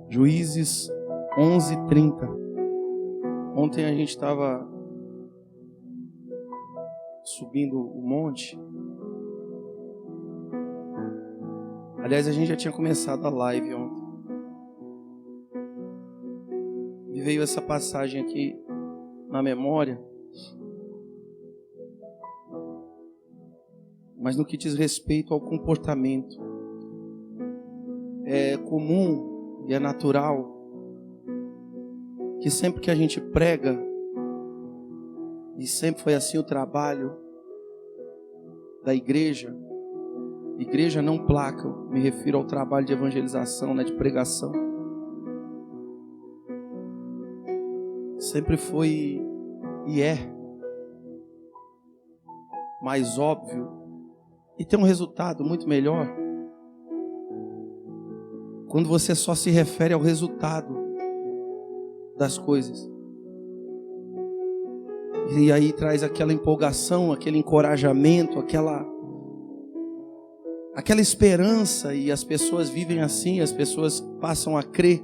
Juízes 11:30. Ontem a gente estava subindo o monte. Aliás, a gente já tinha começado a live ontem. E veio essa passagem aqui na memória. Mas no que diz respeito ao comportamento, é comum e é natural que sempre que a gente prega, e sempre foi assim o trabalho da igreja não placa, eu me refiro ao trabalho de evangelização, né, de pregação. Sempre foi e é mais óbvio e tem um resultado muito melhor quando você só se refere ao resultado das coisas. E aí traz aquela empolgação, aquele encorajamento, aquela esperança, e as pessoas vivem assim, as pessoas passam a crer.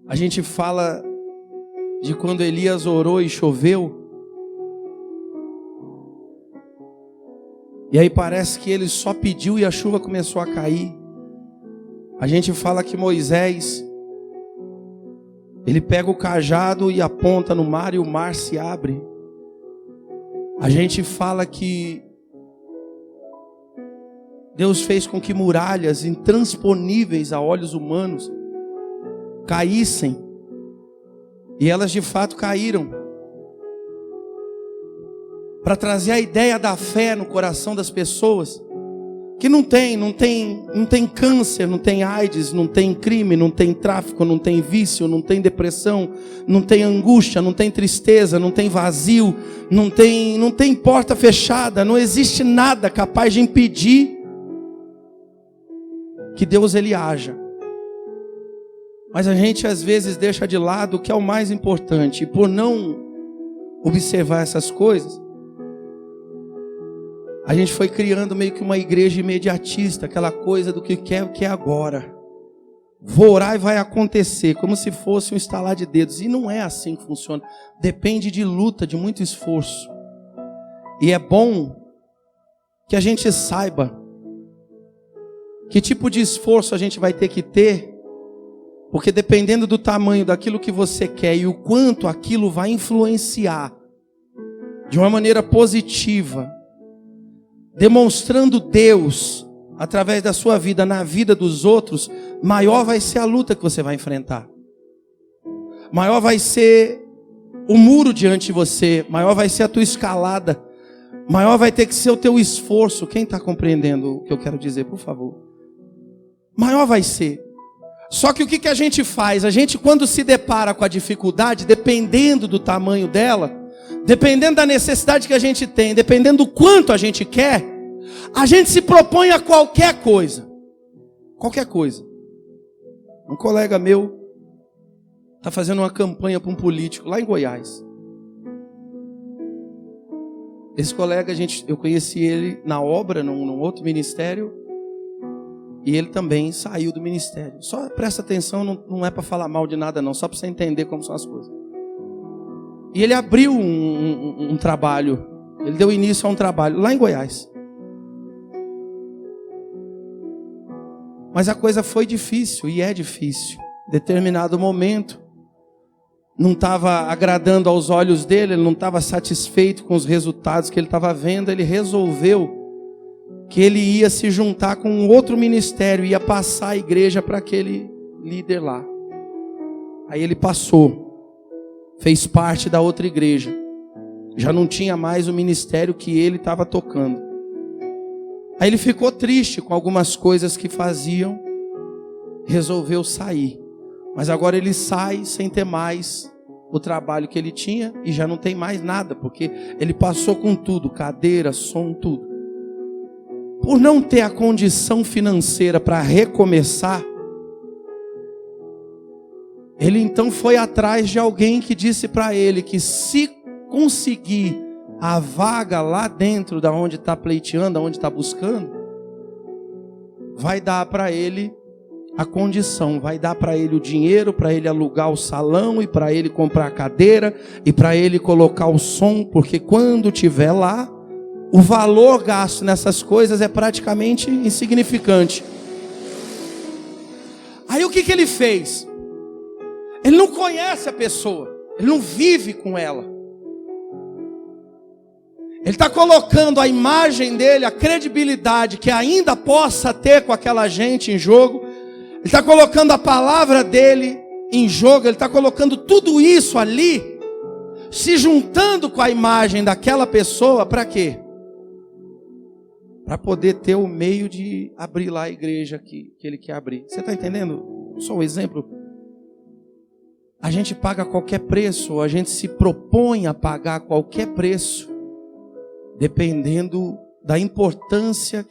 A gente fala de quando Elias orou e choveu. E aí parece que ele só pediu e a chuva começou a cair. A gente fala que Moisés, ele pega o cajado e aponta no mar e o mar se abre. A gente fala que Deus fez com que muralhas intransponíveis a olhos humanos caíssem. E elas de fato caíram. Para trazer a ideia da fé no coração das pessoas. Que não tem câncer, não tem AIDS, não tem crime, não tem tráfico, não tem vício, não tem depressão, não tem angústia, não tem tristeza, não tem vazio, não tem porta fechada, não existe nada capaz de impedir que Deus ele haja. Mas a gente às vezes deixa de lado o que é o mais importante, e por não observar essas coisas, a gente foi criando meio que uma igreja imediatista, aquela coisa do que quer, o que é agora. Vou orar e vai acontecer, como se fosse um estalar de dedos. E não é assim que funciona. Depende de luta, de muito esforço. E é bom que a gente saiba que tipo de esforço a gente vai ter que ter, porque dependendo do tamanho daquilo que você quer e o quanto aquilo vai influenciar de uma maneira positiva, demonstrando Deus através da sua vida na vida dos outros, maior vai ser a luta que você vai enfrentar. Maior vai ser o muro diante de você, maior vai ser a tua escalada, maior vai ter que ser o teu esforço. Quem está compreendendo o que eu quero dizer, por favor? Maior vai ser. Só que o que a gente faz? A gente, quando se depara com a dificuldade, dependendo do tamanho dela, dependendo da necessidade que a gente tem, dependendo do quanto a gente quer, a gente se propõe a qualquer coisa. Qualquer coisa. Um colega meu está fazendo uma campanha para um político lá em Goiás. Esse colega, eu conheci ele na obra, num outro ministério, e ele também saiu do ministério. Só presta atenção, não é para falar mal de nada não, só para você entender como são as coisas. E ele abriu um trabalho, ele deu início a um trabalho lá em Goiás. Mas a coisa foi difícil, e é difícil. Em determinado momento, não estava agradando aos olhos dele, ele não estava satisfeito com os resultados que ele estava vendo, ele resolveu que ele ia se juntar com um outro ministério, ia passar a igreja para aquele líder lá. Aí ele passou, fez parte da outra igreja, já não tinha mais o ministério que ele estava tocando. Aí ele ficou triste com algumas coisas que faziam, resolveu sair. Mas agora ele sai sem ter mais o trabalho que ele tinha e já não tem mais nada, porque ele passou com tudo, cadeira, som, tudo. Por não ter a condição financeira para recomeçar, ele então foi atrás de alguém que disse para ele que se conseguir a vaga lá dentro da onde está pleiteando, da onde está buscando, vai dar para ele a condição, vai dar para ele o dinheiro, para ele alugar o salão e para ele comprar a cadeira e para ele colocar o som, porque quando tiver lá, o valor gasto nessas coisas é praticamente insignificante. Aí o que ele fez? Ele não conhece a pessoa, ele não vive com ela. Ele está colocando a imagem dele, a credibilidade que ainda possa ter com aquela gente em jogo. Ele está colocando a palavra dele em jogo. Ele está colocando tudo isso ali, se juntando com a imagem daquela pessoa, para quê? Para poder ter o meio de abrir lá a igreja que ele quer abrir. Você está entendendo? Só um exemplo. A gente paga qualquer preço, ou a gente se propõe a pagar qualquer preço, dependendo da importância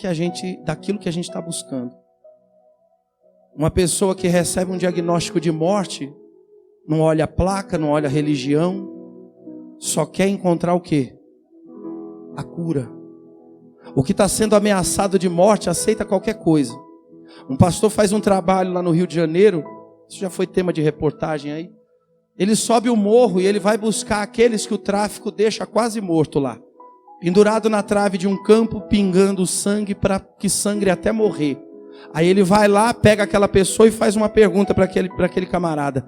daquilo que a gente está buscando. Uma pessoa que recebe um diagnóstico de morte, não olha a placa, não olha a religião, só quer encontrar o quê? A cura. O que está sendo ameaçado de morte aceita qualquer coisa. Um pastor faz um trabalho lá no Rio de Janeiro, isso já foi tema de reportagem aí. Ele sobe o morro e ele vai buscar aqueles que o tráfico deixa quase morto lá, pendurado na trave de um campo, pingando sangue para que sangre até morrer. Aí ele vai lá, pega aquela pessoa e faz uma pergunta para aquele camarada: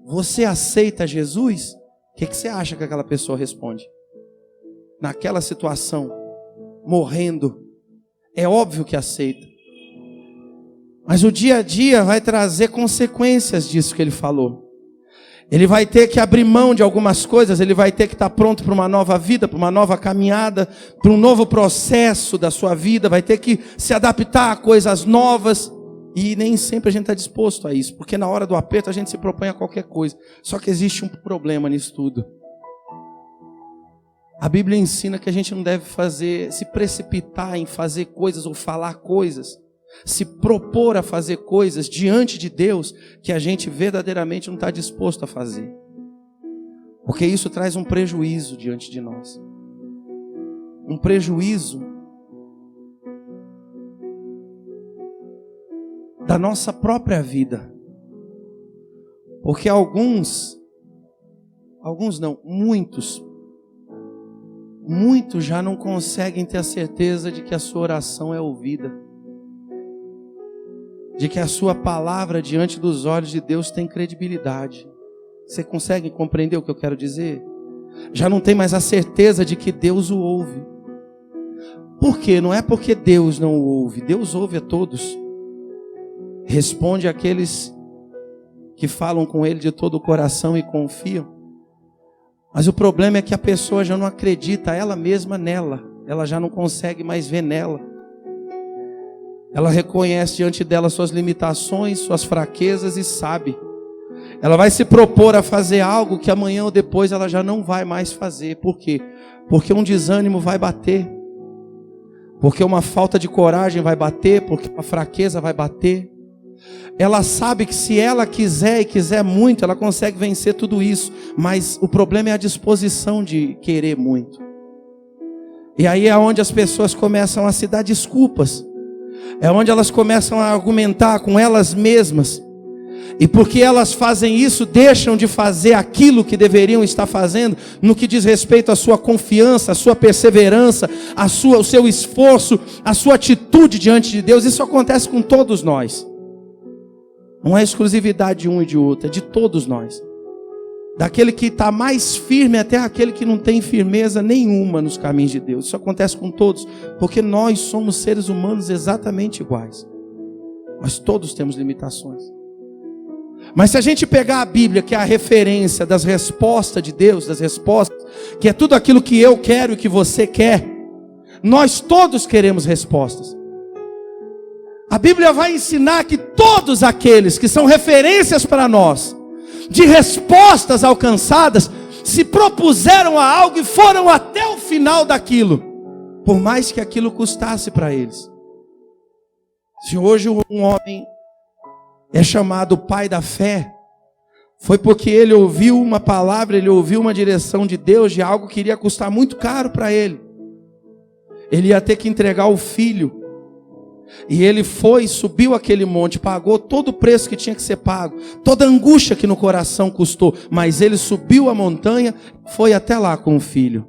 você aceita Jesus? O que você acha que aquela pessoa responde? Naquela situação, morrendo, é óbvio que aceita. Mas o dia a dia vai trazer consequências disso que ele falou. Ele vai ter que abrir mão de algumas coisas, ele vai ter que estar pronto para uma nova vida, para uma nova caminhada, para um novo processo da sua vida, vai ter que se adaptar a coisas novas, e nem sempre a gente está disposto a isso, porque na hora do aperto a gente se propõe a qualquer coisa. Só que existe um problema nisso tudo. A Bíblia ensina que a gente não deve se precipitar em fazer coisas ou falar coisas, se propor a fazer coisas diante de Deus que a gente verdadeiramente não está disposto a fazer, porque isso traz um prejuízo diante de nós, um prejuízo da nossa própria vida, porque muitos já não conseguem ter a certeza de que a sua oração é ouvida, de que a sua palavra diante dos olhos de Deus tem credibilidade. Você consegue compreender o que eu quero dizer? Já não tem mais a certeza de que Deus o ouve. Por quê? Não é porque Deus não o ouve. Deus ouve a todos. Responde àqueles que falam com Ele de todo o coração e confiam. Mas o problema é que a pessoa já não acredita ela mesma nela. Ela já não consegue mais ver nela. Ela reconhece diante dela suas limitações, suas fraquezas e sabe. Ela vai se propor a fazer algo que amanhã ou depois ela já não vai mais fazer. Por quê? Porque um desânimo vai bater. Porque uma falta de coragem vai bater. Porque uma fraqueza vai bater. Ela sabe que se ela quiser e quiser muito, ela consegue vencer tudo isso. Mas o problema é a disposição de querer muito. E aí é onde as pessoas começam a se dar desculpas. É onde elas começam a argumentar com elas mesmas. E porque elas fazem isso, deixam de fazer aquilo que deveriam estar fazendo, no que diz respeito à sua confiança, à sua perseverança, o seu esforço, a sua atitude diante de Deus. Isso acontece com todos nós. Não é exclusividade de um e de outro, é de todos nós. Daquele que está mais firme até aquele que não tem firmeza nenhuma nos caminhos de Deus. Isso acontece com todos, porque nós somos seres humanos exatamente iguais. Nós todos temos limitações. Mas se a gente pegar a Bíblia, que é a referência das respostas de Deus, das respostas, que é tudo aquilo que eu quero e que você quer, nós todos queremos respostas. A Bíblia vai ensinar que todos aqueles que são referências para nós, de respostas alcançadas, se propuseram a algo e foram até o final daquilo, por mais que aquilo custasse para eles. Se hoje um homem é chamado pai da fé, foi porque ele ouviu uma palavra, ele ouviu uma direção de Deus, de algo que iria custar muito caro para ele. Ele ia ter que entregar o filho. E ele foi, subiu aquele monte, pagou todo o preço que tinha que ser pago, toda a angústia que no coração custou, mas ele subiu a montanha, foi até lá com o filho.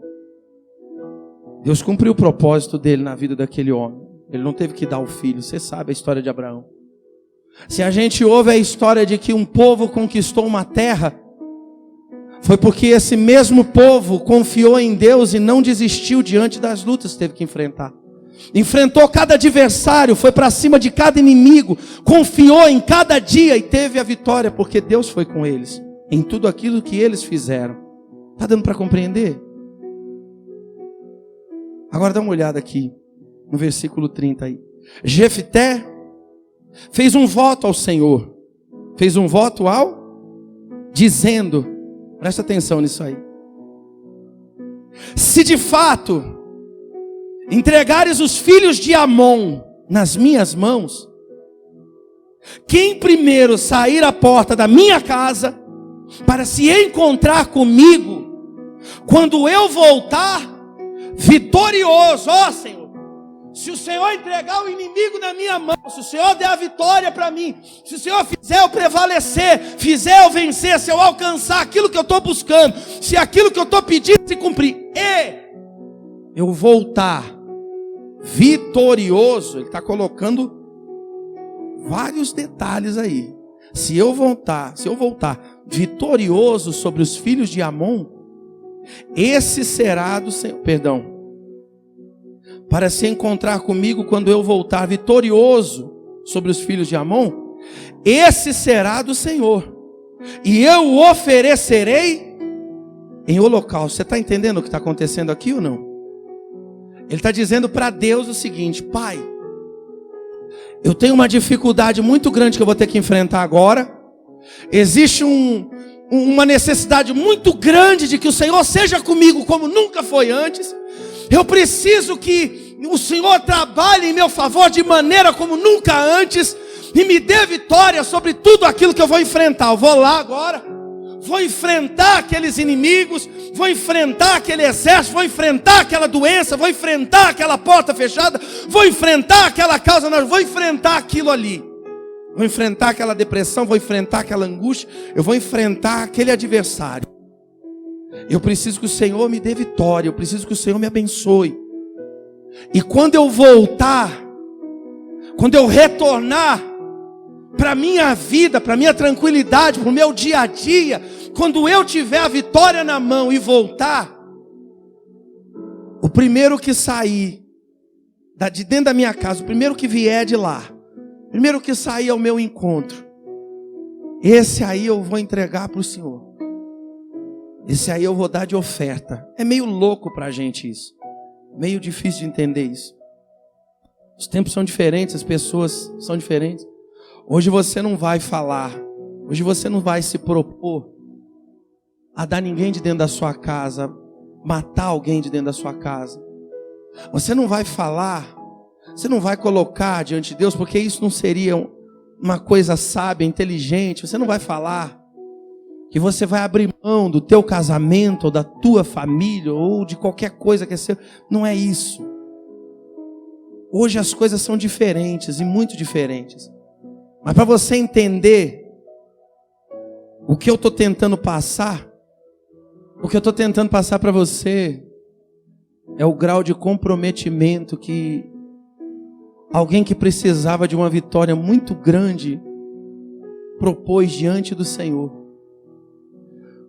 Deus cumpriu o propósito dele na vida daquele homem. Ele não teve que dar o filho. Você sabe a história de Abraão. Se a gente ouve a história de que um povo conquistou uma terra, foi porque esse mesmo povo confiou em Deus e não desistiu diante das lutas que teve que enfrentar. Enfrentou cada adversário, foi para cima de cada inimigo, confiou em cada dia e teve a vitória, porque Deus foi com eles, em tudo aquilo que eles fizeram. Está dando para compreender? Agora dá uma olhada aqui, no versículo 30 aí. Jefté fez um voto ao Senhor. Fez um voto dizendo, presta atenção nisso aí. Se de fato entregares os filhos de Amon nas minhas mãos, quem primeiro sair à porta da minha casa para se encontrar comigo, quando eu voltar vitorioso, ó Senhor, se o Senhor entregar o inimigo na minha mão, se o Senhor der a vitória para mim, se o Senhor fizer eu prevalecer, fizer eu vencer, se eu alcançar aquilo que eu estou buscando, se aquilo que eu estou pedindo se cumprir, e eu voltar vitorioso, ele está colocando vários detalhes aí. Se eu voltar vitorioso sobre os filhos de Amon, esse será do Senhor, para se encontrar comigo quando eu voltar vitorioso sobre os filhos de Amon, esse será do Senhor, e eu o oferecerei em holocausto. Você está entendendo o que está acontecendo aqui ou não? Ele está dizendo para Deus o seguinte: Pai, eu tenho uma dificuldade muito grande que eu vou ter que enfrentar agora. Existe uma necessidade muito grande de que o Senhor seja comigo como nunca foi antes. Eu preciso que o Senhor trabalhe em meu favor de maneira como nunca antes e me dê vitória sobre tudo aquilo que eu vou enfrentar. Eu vou lá agora, vou enfrentar aqueles inimigos, vou enfrentar aquele exército, vou enfrentar aquela doença, vou enfrentar aquela porta fechada, vou enfrentar aquela causa, vou enfrentar aquilo ali. Vou enfrentar aquela depressão, vou enfrentar aquela angústia, eu vou enfrentar aquele adversário. Eu preciso que o Senhor me dê vitória, eu preciso que o Senhor me abençoe. E quando eu voltar, quando eu retornar para a minha vida, para a minha tranquilidade, para o meu dia a dia, quando eu tiver a vitória na mão e voltar, o primeiro que sair de dentro da minha casa, o primeiro que vier de lá, o primeiro que sair ao meu encontro, esse aí eu vou entregar para o Senhor. Esse aí eu vou dar de oferta. É meio louco para a gente isso. Meio difícil de entender isso. Os tempos são diferentes, as pessoas são diferentes. Hoje você não vai falar, hoje você não vai se propor a dar ninguém de dentro da sua casa, matar alguém de dentro da sua casa. Você não vai falar, você não vai colocar diante de Deus, porque isso não seria uma coisa sábia, inteligente. Você não vai falar que você vai abrir mão do teu casamento, ou da tua família, ou de qualquer coisa que é seu. Não é isso. Hoje as coisas são diferentes e muito diferentes. Mas para você entender o que eu estou tentando passar, o que eu estou tentando passar para você é o grau de comprometimento que alguém que precisava de uma vitória muito grande propôs diante do Senhor.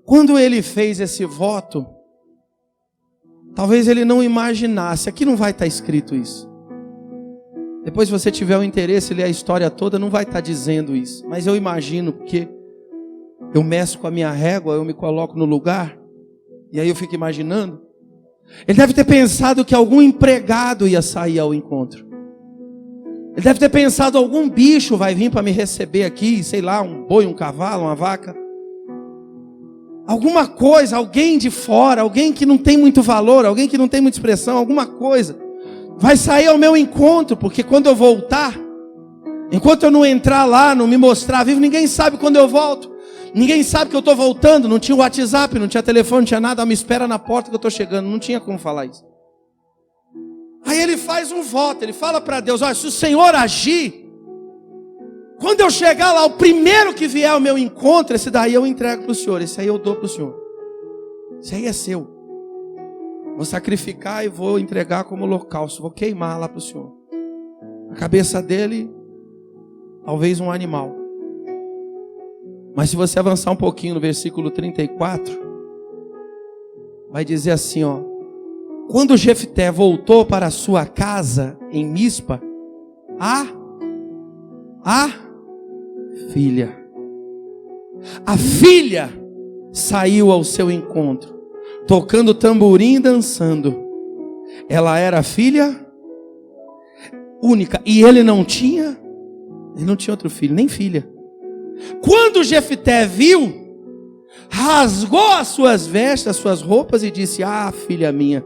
Quando ele fez esse voto, talvez ele não imaginasse, aqui não vai estar escrito isso. Depois, se você tiver o interesse em ler a história toda, não vai estar dizendo isso. Mas eu imagino, porque eu meço com a minha régua, eu me coloco no lugar, e aí eu fico imaginando. Ele deve ter pensado que algum empregado ia sair ao encontro. Ele deve ter pensado, algum bicho vai vir para me receber aqui, sei lá, um boi, um cavalo, uma vaca. Alguma coisa, alguém de fora, alguém que não tem muito valor, alguém que não tem muita expressão, alguma coisa vai sair ao meu encontro, porque quando eu voltar, enquanto eu não entrar lá, não me mostrar vivo, ninguém sabe quando eu volto, ninguém sabe que eu estou voltando. Não tinha WhatsApp, não tinha telefone, não tinha nada, me espera na porta que eu estou chegando, não tinha como falar isso. Aí ele faz um voto, ele fala para Deus: olha, se o Senhor agir, quando eu chegar lá, o primeiro que vier ao meu encontro, esse daí eu entrego para o Senhor, esse aí eu dou para o Senhor. Esse aí é seu. Vou sacrificar e vou entregar como holocausto, vou queimar lá para o Senhor. A cabeça dele, talvez um animal. Mas se você avançar um pouquinho no versículo 34, vai dizer assim, ó: quando Jefté voltou para a sua casa em Mispa, a filha saiu ao seu encontro, tocando tamborim e dançando. Ela era filha única, e ele não tinha outro filho, nem filha. Quando Jefté viu, rasgou as suas vestes, as suas roupas e disse: ah, filha minha,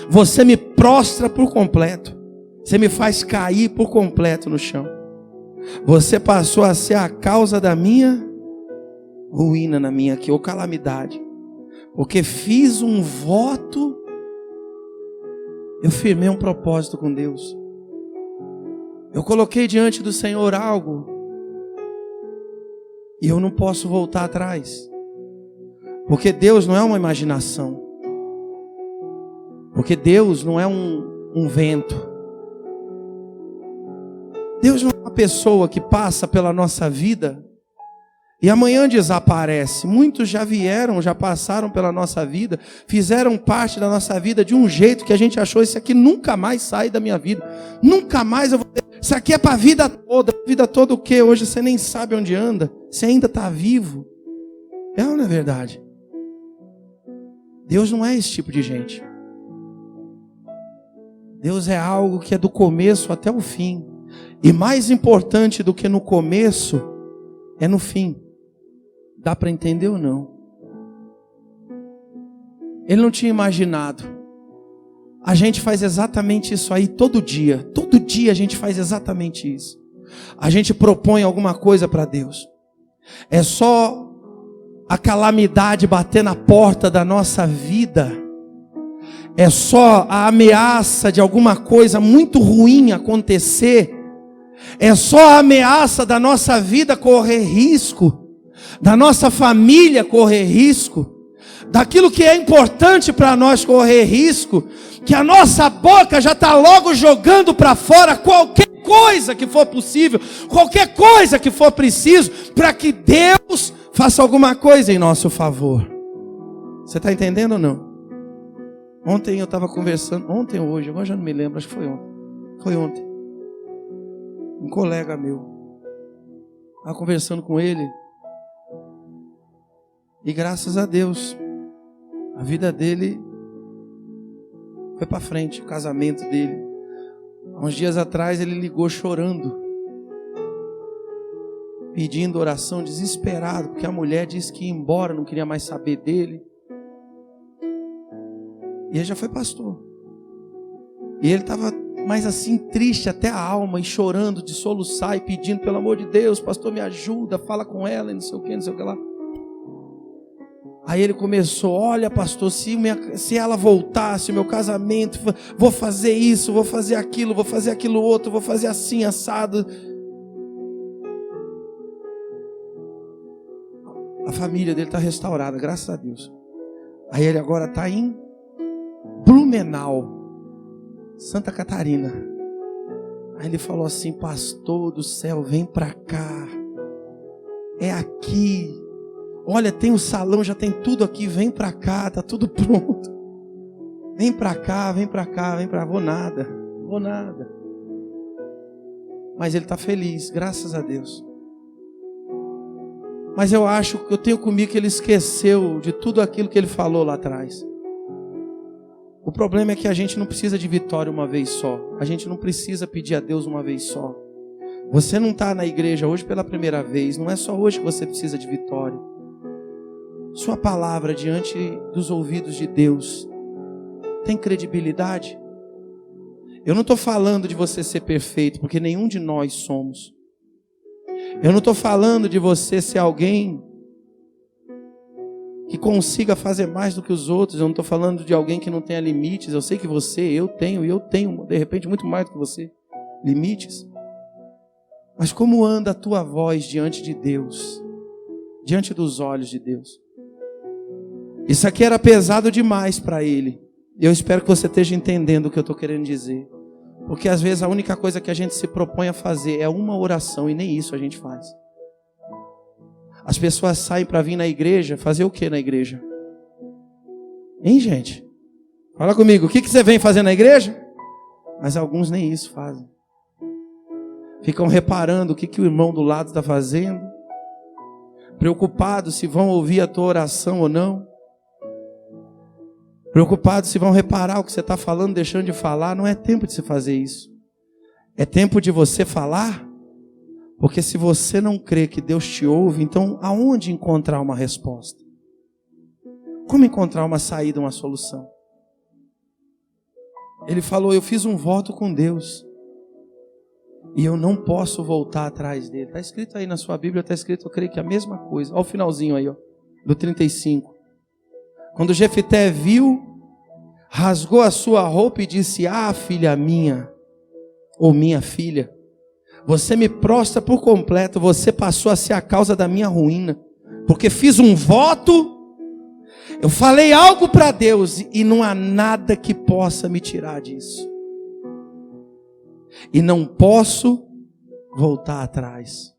você me prostra por completo, você me faz cair por completo no chão. Você passou a ser a causa da minha ruína, na minha aqui, ou calamidade, porque fiz um voto, eu firmei um propósito com Deus, eu coloquei diante do Senhor algo, e eu não posso voltar atrás, porque Deus não é uma imaginação, porque Deus não é um vento, Deus não é uma pessoa que passa pela nossa vida e amanhã desaparece. Muitos já vieram, já passaram pela nossa vida, fizeram parte da nossa vida de um jeito que a gente achou: isso aqui nunca mais sai da minha vida, nunca mais eu vou... Isso aqui é para a vida toda o quê? Hoje você nem sabe onde anda, você ainda está vivo. É ou não é verdade? Deus não é esse tipo de gente. Deus é algo que é do começo até o fim. E mais importante do que no começo, é no fim. Dá para entender ou não? Ele não tinha imaginado. A gente faz exatamente isso aí todo dia. Todo dia a gente faz exatamente isso. A gente propõe alguma coisa para Deus. É só a calamidade bater na porta da nossa vida. É só a ameaça de alguma coisa muito ruim acontecer. É só a ameaça da nossa vida correr risco, da nossa família correr risco, daquilo que é importante para nós correr risco, que a nossa boca já está logo jogando para fora qualquer coisa que for possível, qualquer coisa que for preciso, para que Deus faça alguma coisa em nosso favor. Você está entendendo ou não? Ontem eu estava conversando, ontem ou hoje, agora já não me lembro, acho que foi ontem. Foi ontem. Um colega meu, estava conversando com ele, e graças a Deus, a vida dele foi para frente, o casamento dele. Há uns dias atrás ele ligou chorando, pedindo oração, desesperado, porque a mulher disse que ia embora, não queria mais saber dele. E ele já foi pastor. E ele estava mais assim, triste até a alma, e chorando de soluçar, e pedindo: pelo amor de Deus, pastor, me ajuda, fala com ela, e não sei o que, não sei o que lá. Aí ele começou: olha, pastor, se ela voltasse, o meu casamento, vou fazer isso, vou fazer aquilo outro, vou fazer assim, assado. A família dele está restaurada, graças a Deus. Aí ele agora está em Blumenau, Santa Catarina. Aí ele falou assim: pastor do céu, vem pra cá, é aqui, olha, tem o salão, já tem tudo aqui, vem pra cá, tá tudo pronto, vem pra cá, vou nada. Mas ele tá feliz, graças a Deus. Mas eu acho que eu tenho comigo que ele esqueceu de tudo aquilo que ele falou lá atrás. O problema é que a gente não precisa de vitória uma vez só. A gente não precisa pedir a Deus uma vez só. Você não está na igreja hoje pela primeira vez. Não é só hoje que você precisa de vitória. Sua palavra diante dos ouvidos de Deus tem credibilidade? Eu não estou falando de você ser perfeito, porque nenhum de nós somos. Eu não estou falando de você ser alguém que consiga fazer mais do que os outros. Eu não estou falando de alguém que não tenha limites. Eu sei que eu tenho, de repente, muito mais do que você, limites. Mas como anda a tua voz diante de Deus? Diante dos olhos de Deus? Isso aqui era pesado demais para ele. Eu espero que você esteja entendendo o que eu estou querendo dizer. Porque às vezes a única coisa que a gente se propõe a fazer é uma oração, e nem isso a gente faz. As pessoas saem para vir na igreja, fazer o que na igreja? Hein, gente? Fala comigo, o que você vem fazer na igreja? Mas alguns nem isso fazem. Ficam reparando o que o irmão do lado está fazendo, preocupados se vão ouvir a tua oração ou não, preocupados se vão reparar o que você está falando, deixando de falar. Não é tempo de se fazer isso. É tempo de você falar, porque se você não crê que Deus te ouve, então aonde encontrar uma resposta? Como encontrar uma saída, uma solução? Ele falou, eu fiz um voto com Deus, e eu não posso voltar atrás dele. Está escrito aí na sua Bíblia, está escrito, eu creio que é a mesma coisa. Olha o finalzinho aí, ó, do 35. Quando Jefté viu, rasgou a sua roupa e disse, filha minha, ou minha filha, você me prostra por completo, você passou a ser a causa da minha ruína, porque fiz um voto, eu falei algo para Deus, e não há nada que possa me tirar disso. E não posso voltar atrás.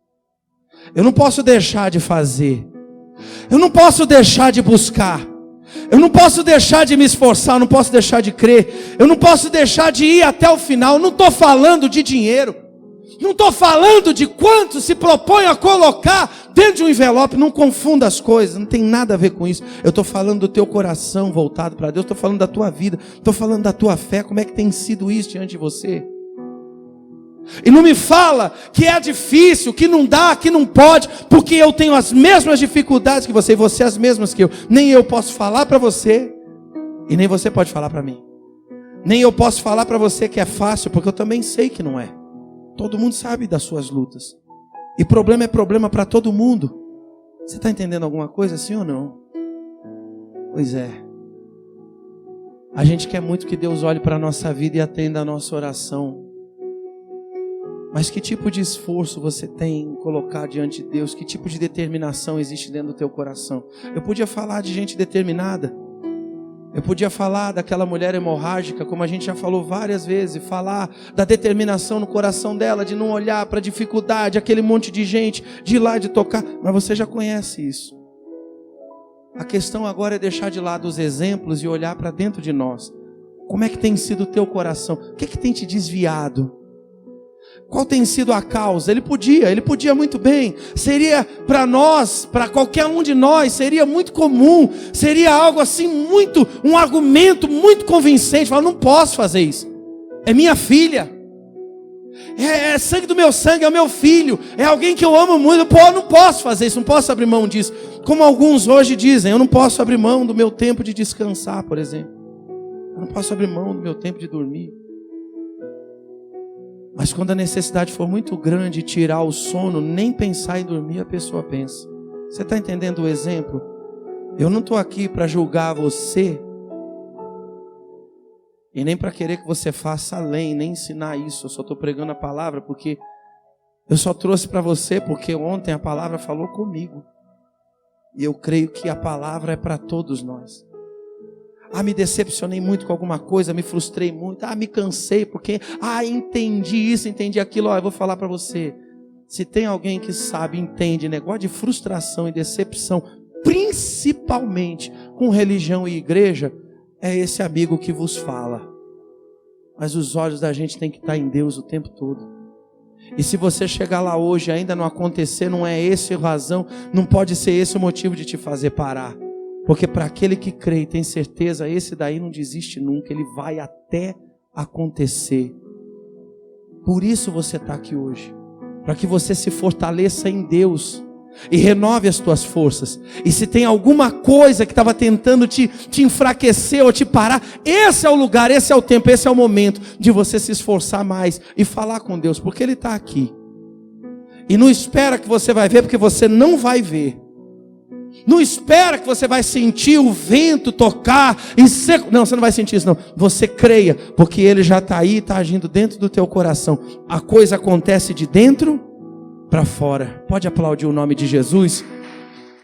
Eu não posso deixar de fazer. Eu não posso deixar de buscar. Eu não posso deixar de me esforçar. Eu não posso deixar de crer. Eu não posso deixar de ir até o final. Eu não estou falando de dinheiro. Não estou falando de quanto se propõe a colocar dentro de um envelope. Não confunda as coisas, não tem nada a ver com isso. Eu estou falando do teu coração voltado para Deus. Estou falando da tua vida. Estou falando da tua fé. Como é que tem sido isso diante de você? E não me fala que é difícil, que não dá, que não pode, porque eu tenho as mesmas dificuldades que você, e você as mesmas que eu. Nem eu posso falar para você, e nem você pode falar para mim. Nem eu posso falar para você que é fácil, porque eu também sei que não é. Todo mundo sabe das suas lutas. E problema é problema para todo mundo. Você está entendendo alguma coisa, sim ou não? Pois é. A gente quer muito que Deus olhe para a nossa vida e atenda a nossa oração. Mas que tipo de esforço você tem em colocar diante de Deus? Que tipo de determinação existe dentro do teu coração? Eu podia falar de gente determinada. Eu podia falar daquela mulher hemorrágica, como a gente já falou várias vezes. Falar da determinação no coração dela, de não olhar para a dificuldade, aquele monte de gente, de ir lá, de tocar. Mas você já conhece isso. A questão agora é deixar de lado os exemplos e olhar para dentro de nós. Como é que tem sido o teu coração? O que tem te desviado? Qual tem sido a causa? Ele podia muito bem. Seria para nós, para qualquer um de nós, seria muito comum. Seria algo assim um argumento muito convincente. Falar, não posso fazer isso. É minha filha. É sangue do meu sangue, é o meu filho. É alguém que eu amo muito. Eu não posso fazer isso, não posso abrir mão disso. Como alguns hoje dizem, eu não posso abrir mão do meu tempo de descansar, por exemplo. Eu não posso abrir mão do meu tempo de dormir. Mas quando a necessidade for muito grande, tirar o sono, nem pensar em dormir, a pessoa pensa. Você está entendendo o exemplo? Eu não estou aqui para julgar você, e nem para querer que você faça além, nem ensinar isso. Eu só estou pregando a palavra, porque eu só trouxe para você, porque ontem a palavra falou comigo. E eu creio que a palavra é para todos nós. Me decepcionei muito com alguma coisa, me frustrei muito, me cansei porque, entendi isso, entendi aquilo. Eu vou falar para você, se tem alguém que sabe, entende negócio de frustração e decepção, principalmente com religião e igreja, é esse amigo que vos fala. Mas os olhos da gente tem que estar em Deus o tempo todo. E se você chegar lá hoje e ainda não acontecer, não é esse a razão, não pode ser esse o motivo de te fazer parar. Porque para aquele que crê e tem certeza, esse daí não desiste nunca, ele vai até acontecer. Por isso você está aqui hoje, para que você se fortaleça em Deus e renove as tuas forças. E se tem alguma coisa que estava tentando te enfraquecer ou te parar, esse é o lugar, esse é o tempo, esse é o momento de você se esforçar mais e falar com Deus, porque Ele está aqui. E não espera que você vai ver, porque você não vai ver. Não espera que você vai sentir o vento tocar em seco. Não, você não vai sentir isso não. Você creia, porque Ele já está aí, está agindo dentro do teu coração. A coisa acontece de dentro para fora. Pode aplaudir o nome de Jesus?